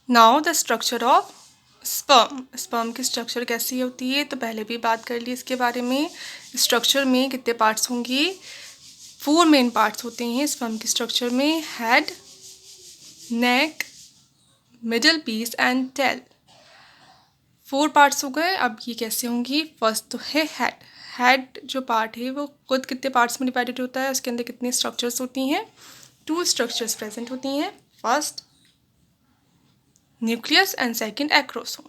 Now the structure of sperm की structure कैसी होती है, तो पहले भी बात कर ली इसके बारे में। स्ट्रक्चर में कितने पार्ट्स होंगे, 4 मेन पार्ट्स होते हैं स्पर्म की स्ट्रक्चर में, head, neck, middle piece and tail. 4 parts हो गए। अब ये कैसे होंगी, फर्स्ट तो है हेड। हेड जो पार्ट है वो खुद कितने पार्ट्स में डिवाइडेड होता है, उसके अंदर कितनी स्ट्रक्चर्स होती हैं, 2 स्ट्रक्चर्स प्रेजेंट होती हैं, first nucleus and second acrosome.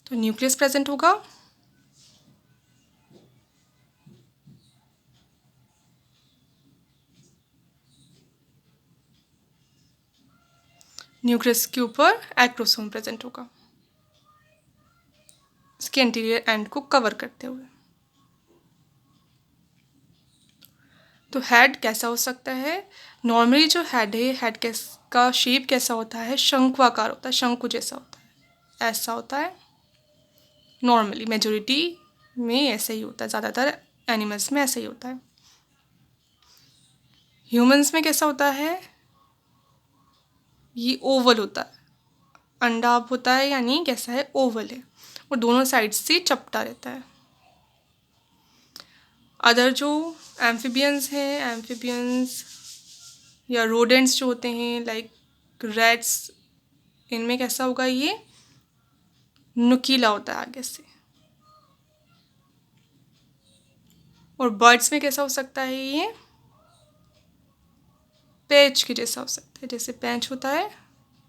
तो न्यूक्लियस प्रेजेंट होगा, न्यूक्लियस के ऊपर एक्रोसोम प्रेजेंट होगा इसके इंटीरियर एंड को कवर करते हुए। तो हेड कैसा हो सकता है, नॉर्मली जो हेड है, हेड का शेप कैसा होता है, शंकुआकार होता है, शंकु जैसा होता है, ऐसा होता है। नॉर्मली मेजोरिटी में ऐसा ही होता है, ज़्यादातर एनिमल्स में ऐसा ही होता है। ह्यूमंस में कैसा होता है, ये ओवल होता है, अंडा होता है, यानी कैसा है, ओवल है, और दोनों साइड से चपटा रहता है। अदर जो एम्फीबियंस हैं, एम्फीबियंस या रोडेंट्स जो होते हैं लाइक रैट्स, इनमें कैसा होगा, ये नुकीला होता है आगे से। और बर्ड्स में कैसा हो सकता है, ये पैच के जैसा हो सकता है, जैसे पैंच होता है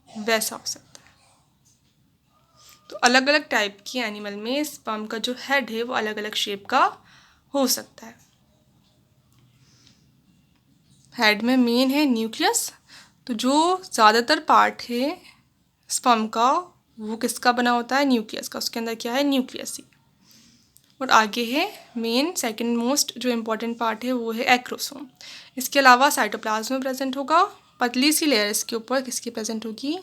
वैसा हो सकता है। तो अलग अलग टाइप की एनिमल में स्पर्म का जो हेड है वो अलग अलग शेप का हो सकता है। हेड में मेन है न्यूक्लियस, तो जो ज़्यादातर पार्ट है स्पर्म का वो किसका बना होता है, न्यूक्लियस का, उसके अंदर क्या है, न्यूक्लियस ही। और आगे है मेन सेकंड मोस्ट जो इम्पोर्टेंट पार्ट है वो है एक्रोसोम। इसके अलावा साइटोप्लाज्म में प्रेजेंट होगा, पतली सी लेयर इसके ऊपर किसकी प्रेजेंट होगी,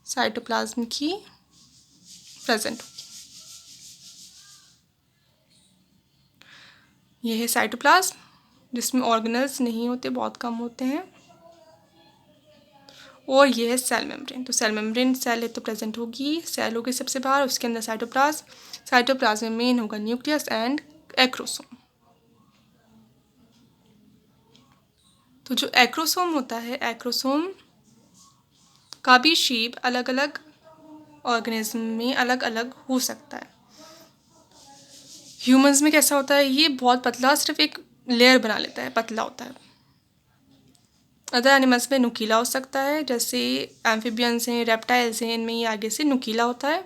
साइटोप्लाज्म की प्रेजेंट होगी। ये है साइटोप्लाज्म जिसमें ऑर्गेनल्स नहीं होते, बहुत कम होते हैं। और ये है सेल मेम्ब्रेन, तो सेल मेम्ब्रेन सेल है तो प्रेजेंट होगी, सेल होगी सबसे बाहर, उसके अंदर साइटोप्लाज्म, साइटोप्लाज्म में मेन होगा न्यूक्लियस एंड एक्रोसोम। तो जो एक्रोसोम होता है, एक्रोसोम का भी शेप अलग अलग ऑर्गेनिज्म में अलग अलग हो सकता है। ह्यूमंस में कैसा होता है, ये बहुत पतला, सिर्फ एक लेयर बना लेता है, पतला होता है। अदर एनिमल्स में नुकीला हो सकता है, जैसे एम्फीबियंस हैं, रेप्टाइल्स हैं, इनमें ये आगे से नुकीला होता है।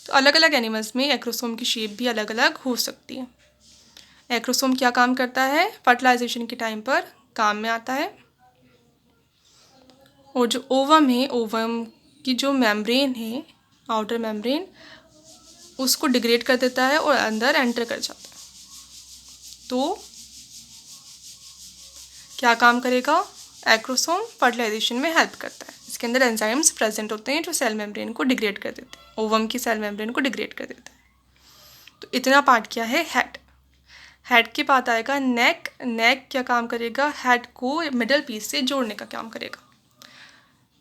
तो अलग अलग एनिमल्स में एक्रोसोम की शेप भी अलग अलग हो सकती है। एक्रोसोम क्या काम करता है, फर्टिलाइजेशन के टाइम पर काम में आता है। और जो ओवम है, ओवम की जो मेम्ब्रेन है, आउटर मेम्ब्रेन, उसको डिग्रेड कर देता है और अंदर एंटर कर जाता है। तो क्या काम करेगा, एक्रोसोम फर्टिलाइजेशन में हेल्प करता है। इसके अंदर एंजाइम्स प्रेजेंट होते हैं जो सेल मेम्ब्रेन को डिग्रेड कर देते हैं, ओवम की सेल मेम्ब्रेन को डिग्रेड कर देता है। तो इतना पार्ट क्या है, हेड। हेड के बाद आएगा नेक। नेक क्या काम करेगा, हेड को मिडल पीस से जोड़ने का काम करेगा।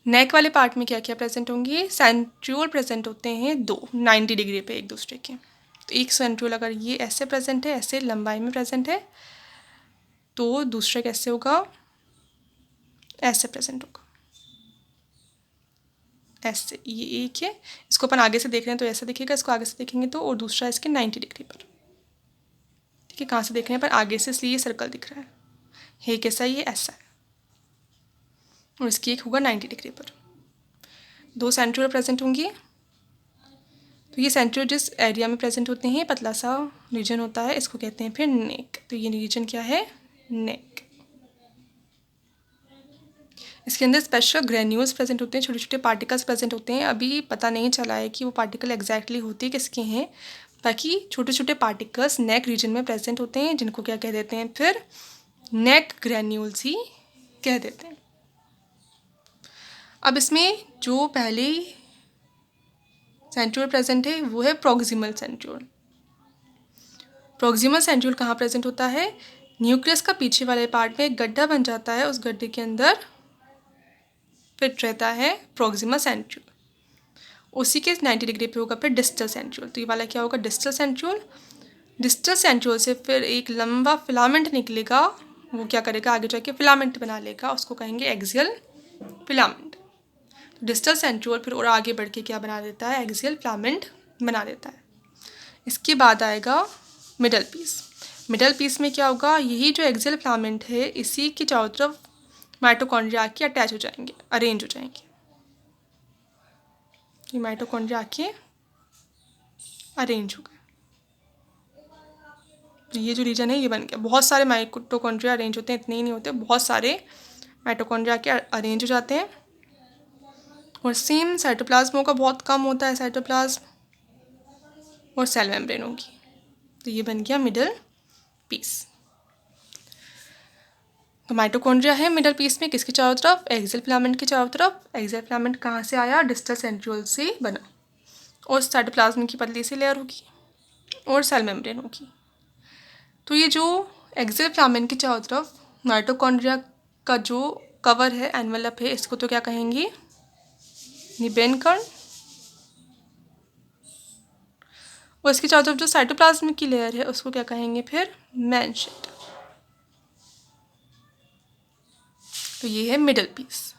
नेक वाले पार्ट में क्या क्या प्रेजेंट होंगे, सेंट्रियोल प्रेजेंट होते हैं 2 90 डिग्री पे एक दूसरे के। तो एक सेंट्रियोल अगर ये ऐसे प्रेजेंट है, ऐसे लंबाई में प्रेजेंट है, तो दूसरा कैसे होगा, ऐसे प्रेजेंट होगा, ऐसे। ये एक है, इसको अपन आगे से देख रहे हैं तो ऐसा दिखेगा, इसको आगे से देखेंगे तो, और दूसरा इसके 90 डिग्री पर। ठीक है, कहाँ से देख रहे हैं पर आगे से, इसलिए ये सर्कल दिख रहा है कैसा, ये ऐसा है, और इसकी एक होगा 90 डिग्री पर। 2 सेंट्रियोल प्रेजेंट होंगी। तो ये सेंट्रियोल जिस एरिया में प्रेजेंट होते हैं, पतला सा रीजन होता है, इसको कहते हैं फिर नेक। तो ये रीजन क्या है, नेक। इसके अंदर स्पेशल ग्रेन्यूल्स प्रेजेंट होते हैं, छोटे छोटे पार्टिकल्स प्रेजेंट होते हैं। अभी पता नहीं चला है कि वो पार्टिकल एग्जैक्टली होते किसके हैं, बाकी छोटे छोटे पार्टिकल्स नेक रीजन में प्रेजेंट होते हैं, जिनको क्या कह देते हैं, फिर नेक ग्रेन्यूल्स ही कह देते हैं। अब इसमें जो पहले सेंट्रियोल प्रेजेंट है वो है प्रॉक्सिमल सेंट्रियोल। प्रॉक्सिमल सेंट्रियोल कहाँ प्रेजेंट होता है, न्यूक्लियस का पीछे वाले पार्ट में एक गड्ढा बन जाता है, उस गड्ढे के अंदर फिट रहता है प्रोक्सिमल सेंट्रियोल। उसी के 90 डिग्री पे होगा फिर डिस्टल सेंट्रियोल। तो ये वाला क्या होगा, डिस्टल सेंट्रियोल। डिस्टल सेंट्रियोल से फिर एक लंबा फिलामेंट निकलेगा, वो क्या करेगा, आगे जाके फिलामेंट बना लेगा, उसको कहेंगे एक्सियल फिलामेंट। तो डिस्टल सेंट्रियोल फिर और आगे बढ़ के क्या बना देता है, एक्सियल फिलामेंट बना देता है। इसके बाद आएगा मिडल पीस। मिडल पीस में क्या होगा, यही जो एक्सियल फिलामेंट है इसी के चारों तरफ माइटोकॉन्ड्रिया आके अटैच हो जाएंगे, अरेंज हो जाएंगे। ये माइटोकॉन्ड्रिया आके अरेंज हो गए। तो ये जो रीजन है ये बन गया। बहुत सारे माइटोकॉन्ड्रिया अरेंज होते हैं, इतने ही नहीं होते, बहुत सारे माइटोकॉन्ड्रिया के अरेंज हो जाते हैं। और सेम साइटोप्लाज्म का बहुत कम होता है, साइटोप्लाज्म और सेल मेम्ब्रेन होगी। तो ये बन गया मिडल पीस। तो माइटोकॉन्ड्रिया है मिडल पीस में, किसके चारों तरफ, एक्सियल फिलामेंट के चारों तरफ। एक्सियल फिलामेंट कहाँ से आया, डिस्टल सेंट्रियोल से बना। और साइटोप्लाज्म की पतली सी लेयर होगी और सेल मेम्ब्रेन होगी। तो ये जो एक्सियल फिलामेंट के चारों तरफ माइटोकॉन्ड्रिया का जो कवर है, एनवेलप है, इसको तो क्या कहेंगे, निबेन कर्ण। और इसके चारों तरफ जो साइटोप्लाज्म की लेयर है उसको क्या कहेंगे फिर, मैनशेट। तो ये है मिडल पीस।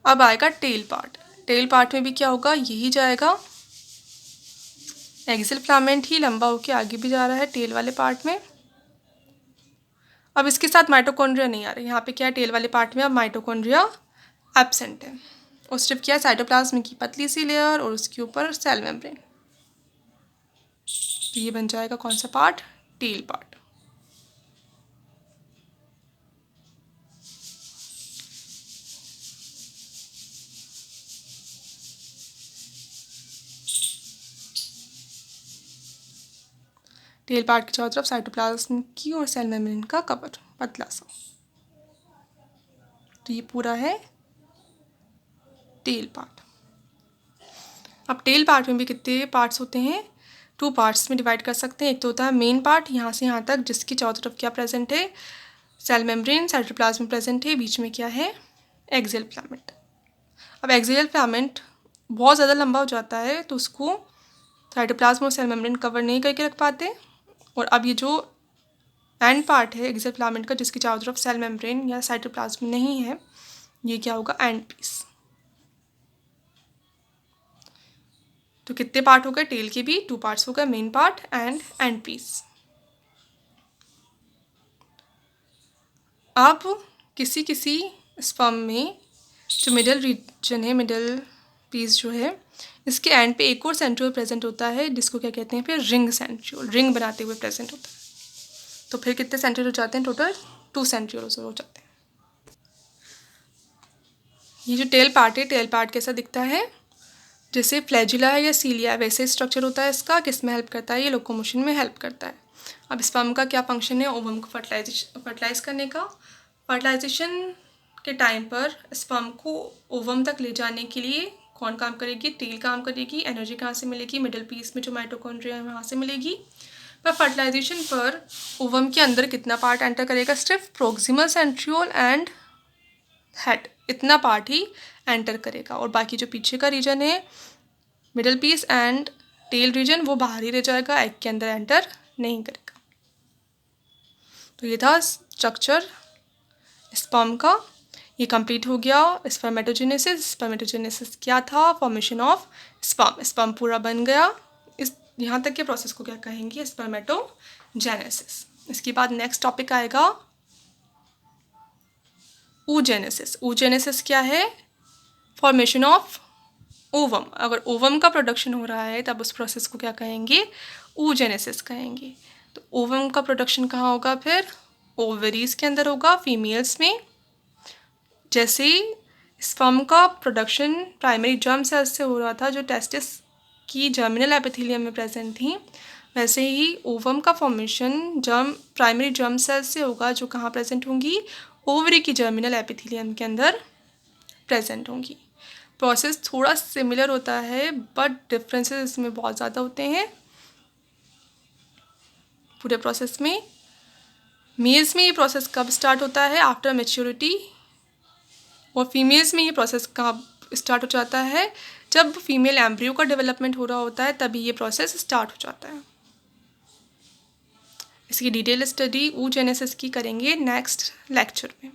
अब आएगा टेल पार्ट। टेल पार्ट में भी क्या होगा, यही जाएगा, एक्सियल फिलामेंट ही लंबा होकर आगे भी जा रहा है टेल वाले पार्ट में। अब इसके साथ माइटोकॉन्ड्रिया नहीं आ रहे, यहाँ पे क्या है, टेल वाले पार्ट में अब माइटोकॉन्ड्रिया एब्सेंट है। और सिर्फ क्या है, साइटोप्लाज्म की पतली सी लेयर और उसके ऊपर सेल मेम्ब्रेन। तो ये बन जाएगा कौन सा part, tail part. Tail part के चारों तरफ साइटोप्लाज्म की और सेल मेम्ब्रेन का कवर पतला सा। तो ये पूरा है टेल पार्ट। अब टेल पार्ट में भी कितने पार्ट्स होते हैं, 2 पार्ट्स में डिवाइड कर सकते हैं। एक तो होता है मेन पार्ट, यहाँ से यहाँ तक, जिसकी चारों तरफ क्या प्रेजेंट है, सेल मेम्ब्रेन, साइटोप्लाज्म प्रेजेंट है, बीच में क्या है, एक्सियल फिलामेंट। अब एक्सियल फिलामेंट बहुत ज़्यादा लंबा हो जाता है तो उसको साइटोप्लाज्म और सेल मेम्ब्रेन कवर नहीं करके रख पाते। और अब ये जो एंड पार्ट है एक्सियल फिलामेंट का, जिसकी चारों तरफ सेल मेम्ब्रेन या साइटोप्लाज्म नहीं है, ये क्या होगा, एंड पीस। तो कितने पार्ट हो गए, टेल के भी 2 पार्ट्स हो गए, main part and end piece. अब किसी किसी स्पर्म में जो मिडल रीजन है, मिडल पीस जो है, इसके एंड पे एक और सेंट्रियोल प्रेजेंट होता है, जिसको क्या कहते हैं फिर, रिंग सेंट्रियोल, रिंग बनाते हुए प्रेजेंट होता है। तो फिर कितने सेंट्रियोल हो जाते हैं, टोटल 2 सेंट्रियोल हो जाते हैं। ये जो टेल पार्ट है, टेल पार्ट कैसा दिखता है, जैसे फ्लैजिला है या सीलिया है, वैसे स्ट्रक्चर होता है इसका। किस में हेल्प करता है, ये लोकोमोशन में हेल्प करता है। अब स्पर्म का क्या फंक्शन है, ओवम को फर्टिलाइज करने का। फर्टिलाइजेशन के टाइम पर स्पर्म को ओवम तक ले जाने के लिए कौन काम करेगी, टेल काम करेगी। एनर्जी कहाँ से मिलेगी, मिडल पीस में जो माइटोकॉन्ड्रिया है वहाँ से मिलेगी। पर फर्टिलाइजेशन पर ओवम के अंदर कितना पार्ट एंटर करेगा, सिर्फ प्रोक्सिमल सेंट्रियोल एंड हेड, इतना पार्ट ही एंटर करेगा। और बाकी जो पीछे का रीजन है, middle piece and tail region, वो बाहर ही रह जाएगा, एग के अंदर एंटर नहीं करेगा। तो ये था स्ट्रक्चर स्पर्म का। ये कंप्लीट हो गया स्पर्मेटोजेनेसिस। स्पर्मेटोजेनेसिस क्या था, फॉर्मेशन ऑफ स्पर्म। स्पर्म पूरा बन गया। इस यहाँ तक के प्रोसेस को क्या कहेंगे, स्पर्मेटोजेनेसिस। इसके बाद नेक्स्ट टॉपिक आएगा oogenesis। oogenesis क्या है, फॉर्मेशन ऑफ ओवम। अगर ओवम का प्रोडक्शन हो रहा है तब उस प्रोसेस को क्या कहेंगे, oogenesis कहेंगे। तो ओवम का प्रोडक्शन कहाँ होगा फिर, ओवरीज के अंदर होगा, फीमेल्स में। जैसे ही स्पर्म का प्रोडक्शन प्राइमरी जर्म सेल्स से हो रहा था, जो टेस्टिस की जर्मिनल एपिथेलियम में प्रेजेंट थी, वैसे ही ओवम का फॉर्मेशन प्राइमरी जर्म सेल्स से होगा, जो कहाँ प्रेजेंट होंगी, ओवरी की जर्मिनल एपिथेलियम के अंदर प्रेजेंट होंगी। प्रोसेस थोड़ा सिमिलर होता है बट डिफरेंसेस इसमें बहुत ज़्यादा होते हैं पूरे प्रोसेस में। मेल्स में ये प्रोसेस कब स्टार्ट होता है, आफ्टर मैच्योरिटी और फीमेल्स में ये प्रोसेस कहाँ स्टार्ट हो जाता है, जब फीमेल एम्ब्रियो का डेवलपमेंट हो रहा होता है तभी ये प्रोसेस स्टार्ट हो जाता है। इसकी डिटेल स्टडी oogenesis की करेंगे नेक्स्ट लेक्चर में।